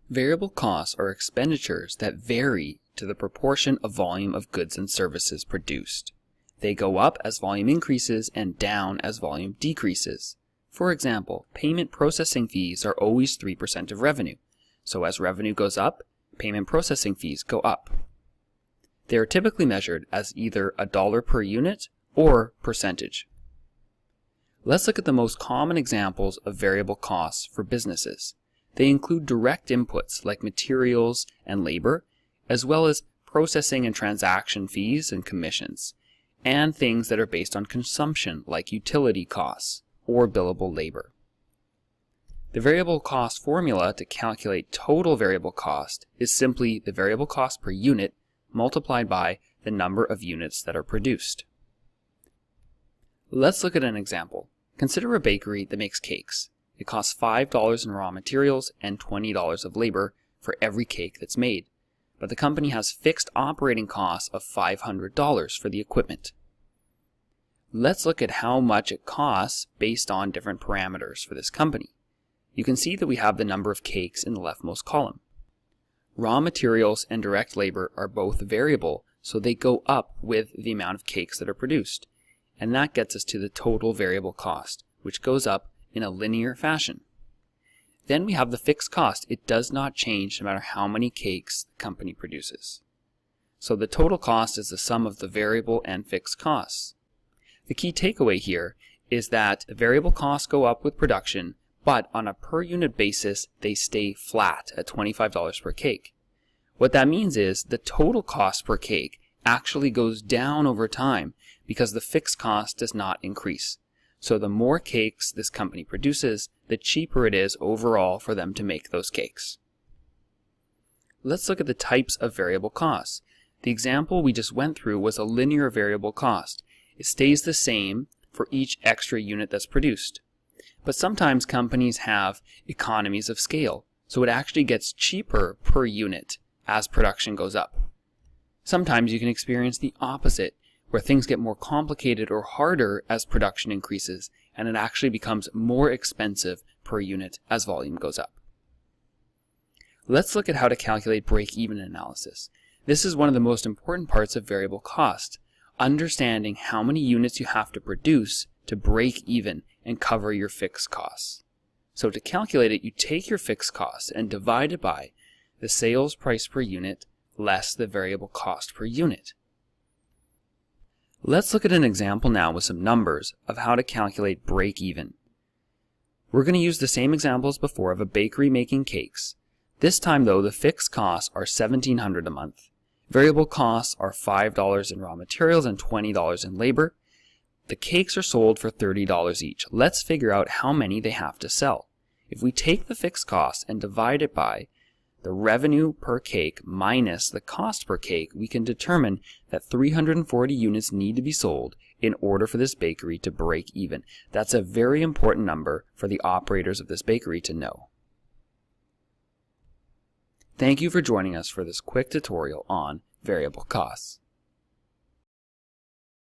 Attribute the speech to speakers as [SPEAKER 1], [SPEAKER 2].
[SPEAKER 1] Variable costs are expenditures that vary to the proportion of volume of goods and services produced. They go up as volume increases and down as volume decreases. For example, payment processing fees are always 3% of revenue. So as revenue goes up, payment processing fees go up. They are typically measured as either a dollar per unit or percentage. Let's look at the most common examples of variable costs for businesses. They include direct inputs like materials and labor, as well as processing and transaction fees and commissions, and things that are based on consumption like utility costs or billable labor. The variable cost formula to calculate total variable cost is simply the variable cost per unit multiplied by the number of units that are produced. Let's look at an example. Consider a bakery that makes cakes. It costs $5 in raw materials and $20 of labor for every cake that's made, but the company has fixed operating costs of $500 for the equipment. Let's look at how much it costs based on different parameters for this company. You can see that we have the number of cakes in the leftmost column. Raw materials and direct labor are both variable, so they go up with the amount of cakes that are produced. And that gets us to the total variable cost, which goes up in a linear fashion. Then we have the fixed cost. It does not change no matter how many cakes the company produces. So the total cost is the sum of the variable and fixed costs. The key takeaway here is that the variable costs go up with production, but on a per unit basis, they stay flat at $25 per cake. What that means is the total cost per cake actually goes down over time because the fixed cost does not increase. So the more cakes this company produces, the cheaper it is overall for them to make those cakes. Let's look at the types of variable costs. The example we just went through was a linear variable cost. It stays the same for each extra unit that's produced. But sometimes companies have economies of scale, so it actually gets cheaper per unit as production goes up. Sometimes you can experience the opposite, where things get more complicated or harder as production increases, and it actually becomes more expensive per unit as volume goes up. Let's look at how to calculate break-even analysis. This is one of the most important parts of variable cost, understanding how many units you have to produce to break even and cover your fixed costs. So to calculate it, you take your fixed costs and divide it by the sales price per unit less the variable cost per unit. Let's look at an example now with some numbers of how to calculate break-even. We're going to use the same example as before of a bakery making cakes. This time though, the fixed costs are $1,700 a month. Variable costs are $5 in raw materials and $20 in labor. The cakes are sold for $30 each. Let's figure out how many they have to sell. If we take the fixed cost and divide it by the revenue per cake minus the cost per cake, we can determine that 340 units need to be sold in order for this bakery to break even. That's a very important number for the operators of this bakery to know. Thank you for joining us for this quick tutorial on variable costs.